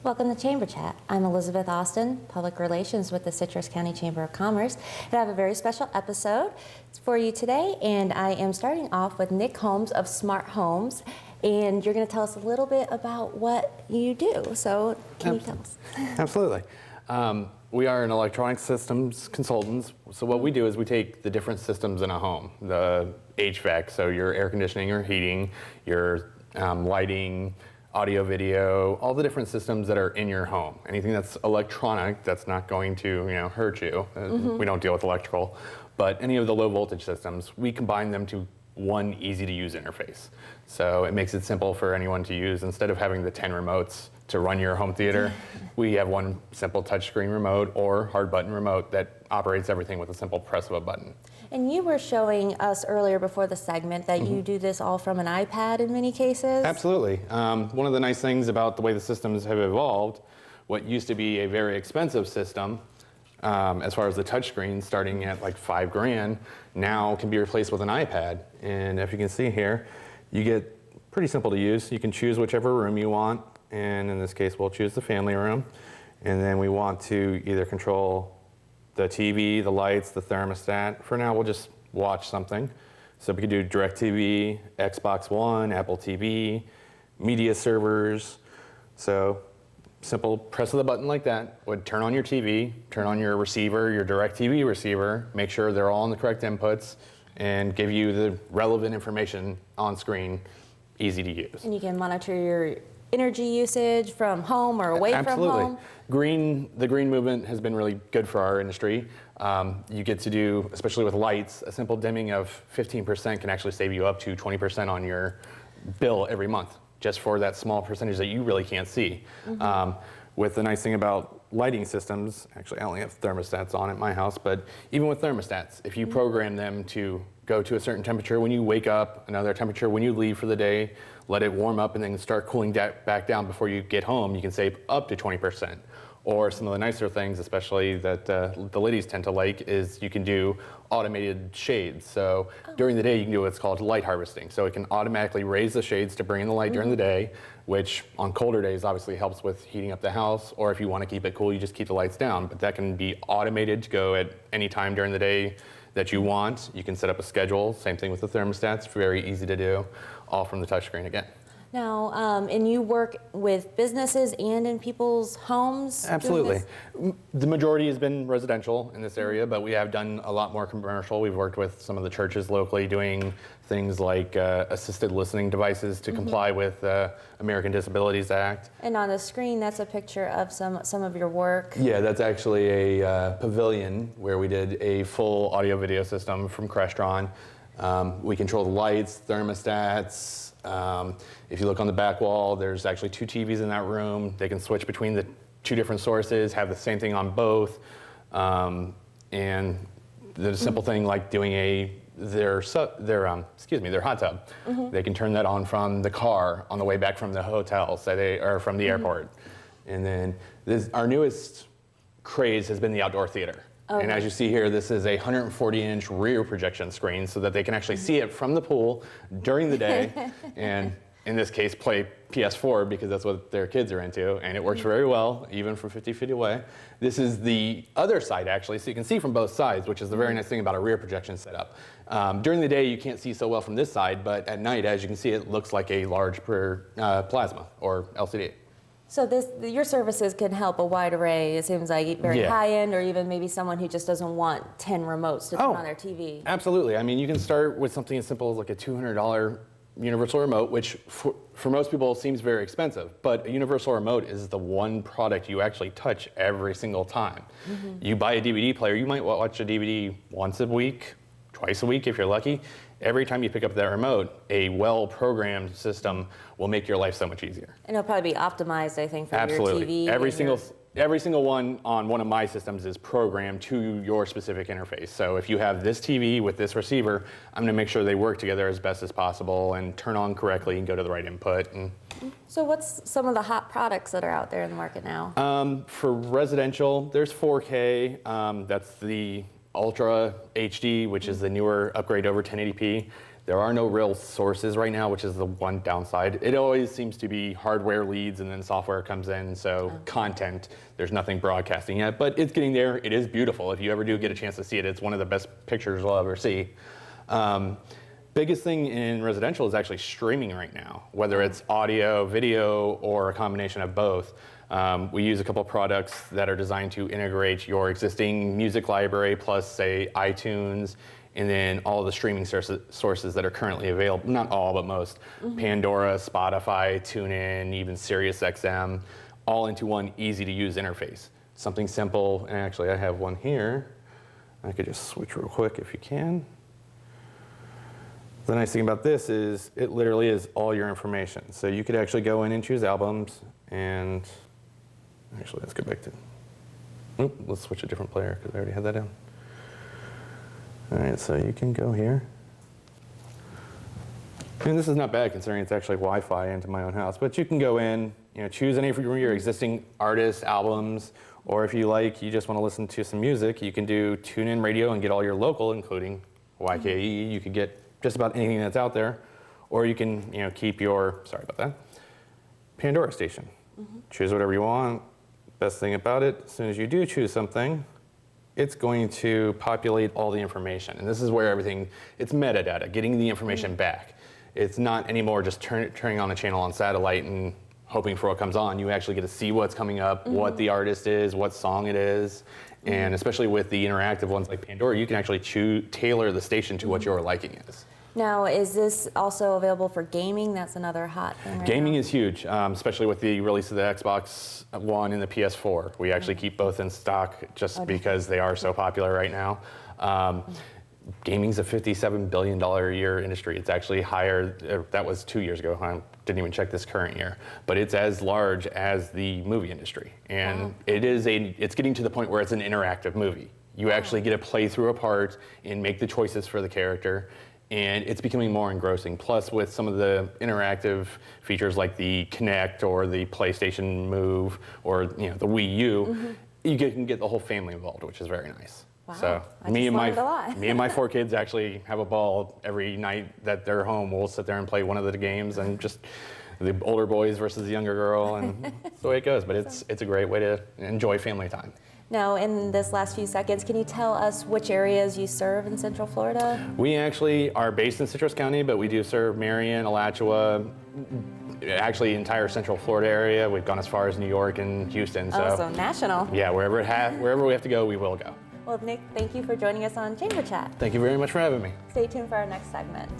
Welcome to Chamber Chat. I'm Elizabeth Austin, Public Relations with the Citrus County Chamber of Commerce, and I have a very special episode for you today, and I am starting off with Nick Holmes of Smart Homes, and you're going to tell us a little bit about what you do. So can you tell us? Absolutely. We are an electronic systems consultants. So what we do is we take the different systems in a home, the HVAC, so your air conditioning or heating, your lighting, audio, video, all the different systems that are in your home. Anything that's electronic that's not going to hurt you. We don't deal with electrical, but any of the low voltage systems, we combine them to one easy to use interface. So it makes it simple for anyone to use. Instead of having the 10 remotes to run your home theater, we have one simple touchscreen remote or hard button remote that operates everything with a simple press of a button. And you were showing us earlier before the segment that you do this all from an iPad in many cases. Absolutely. One of the nice things about the way the systems have evolved, what used to be a very expensive system, as far as the touchscreen starting at like $5,000, now can be replaced with an iPad. And if you can see here, you get pretty simple to use. You can choose whichever room you want. And in this case, we'll choose the family room. And then we want to either control the TV, the lights, the thermostat. For now, we'll just watch something. So we can do DirecTV, Xbox One, Apple TV, media servers. So simple press of the button like that would turn on your TV, turn on your receiver, your DirecTV receiver, make sure they're all in the correct inputs, and give you the relevant information on screen, easy to use. And you can monitor your energy usage from home or away from home. The green movement has been really good for our industry. You get to do, especially with lights, a simple dimming of 15% can actually save you up to 20% on your bill every month, just for that small percentage that you really can't see. With the nice thing about lighting systems, actually I only have thermostats on at my house, but even with thermostats, if you program them to go to a certain temperature when you wake up, another temperature when you leave for the day, let it warm up and then start cooling back down before you get home, you can save up to 20%. Or some of the nicer things, especially that the ladies tend to like, is you can do automated shades. So during the day, you can do what's called light harvesting. So it can automatically raise the shades to bring in the light during the day, which on colder days obviously helps with heating up the house. Or if you want to keep it cool, you just keep the lights down. But that can be automated to go at any time during the day that you want. You can set up a schedule. Same thing with the thermostats. Very easy to do, all from the touchscreen again. Now, and you work with businesses and in people's homes? Absolutely. The majority has been residential in this area, but we have done a lot more commercial. We've worked with some of the churches locally doing things like assisted listening devices to comply with American Disabilities Act. And on the screen, that's a picture of some of your work. Yeah, that's actually a pavilion where we did a full audio video system from Crestron. We control the lights, thermostats. If you look on the back wall, there's actually 2 TVs in that room. They can switch between the 2 different sources, have the same thing on both. And the simple thing like doing their hot tub. They can turn that on from the car on the way back from the hotel, or from the airport. And then our newest craze has been the outdoor theater. And as you see here, this is a 140-inch rear projection screen so that they can actually see it from the pool during the day, and in this case, play PS4 because that's what their kids are into, and it works very well, even from 50 feet away. This is the other side, actually, so you can see from both sides, which is the very nice thing about a rear projection setup. During the day, you can't see so well from this side, but at night, as you can see, it looks like a large plasma or LCD. So your services can help a wide array, it seems like, very high-end, or even maybe someone who just doesn't want 10 remotes to turn on their TV. Absolutely. I mean, you can start with something as simple as like a $200 universal remote, which for most people seems very expensive, but a universal remote is the one product you actually touch every single time. You buy a DVD player, you might watch a DVD once a week, twice a week if you're lucky. Every time you pick up that remote, a well-programmed system will make your life so much easier. And it'll probably be optimized, I think, for Absolutely. your TV. Every single one on one of my systems is programmed to your specific interface. So if you have this TV with this receiver, I'm going to make sure they work together as best as possible and turn on correctly and go to the right input. So what's some of the hot products that are out there in the market now? For residential, there's 4K. That's the Ultra HD, which is the newer upgrade over 1080p. There are no real sources right now, which is the one downside. It always seems to be hardware leads and then software comes in, so content, there's nothing broadcasting yet, but it's getting there. It is beautiful. If you ever do get a chance to see it, it's one of the best pictures you'll ever see. Biggest thing in residential is actually streaming right now, whether it's audio, video, or a combination of both. We use a couple of products that are designed to integrate your existing music library plus, say, iTunes, and then all the streaming sources that are currently available. Not all, but most. Pandora, Spotify, TuneIn, even SiriusXM, all into one easy-to-use interface. Something simple, and actually I have one here. I could just switch real quick if you can. The nice thing about this is it literally is all your information. So you could actually go in and choose albums, and actually let's go back to, let's switch a different player because I already had that down. All right, so you can go here. And this is not bad considering it's actually Wi-Fi into my own house, but you can go in, choose any of your existing artists, albums, or if you like, you just want to listen to some music, you can do TuneIn Radio and get all your local, including YKE. You could get just about anything that's out there, or you can keep your, sorry about that, Pandora station. Choose whatever you want. Best thing about it, as soon as you do choose something, it's going to populate all the information. And this is where everything, it's metadata, getting the information back. It's not anymore just turning on a channel on satellite and hoping for what comes on. You actually get to see what's coming up, what the artist is, what song it is. And especially with the interactive ones like Pandora, you can actually tailor the station to what your liking is. Now, is this also available for gaming? That's another hot thing right Gaming now. is huge, especially with the release of the Xbox One and the PS4. We actually keep both in stock just because they are so popular right now. Gaming's a $57 billion a year industry. It's actually higher, that was 2 years ago. I didn't even check this current year, but it's as large as the movie industry. And it's getting to the point where it's an interactive movie. You actually get to play through a part and make the choices for the character. And it's becoming more engrossing. Plus, with some of the interactive features like the Kinect or the PlayStation Move or the Wii U, you can get the whole family involved, which is very nice. Wow. So me and my 4 kids actually have a ball every night that they're home. We'll sit there and play one of the games, and just the older boys versus the younger girl, and that's the way it goes. But it's a great way to enjoy family time. Now, in this last few seconds, can you tell us which areas you serve in Central Florida? We actually are based in Citrus County, but we do serve Marion, Alachua, actually entire Central Florida area. We've gone as far as New York and Houston. So national. Yeah, wherever we have to go, we will go. Well, Nick, thank you for joining us on Chamber Chat. Thank you very much for having me. Stay tuned for our next segment.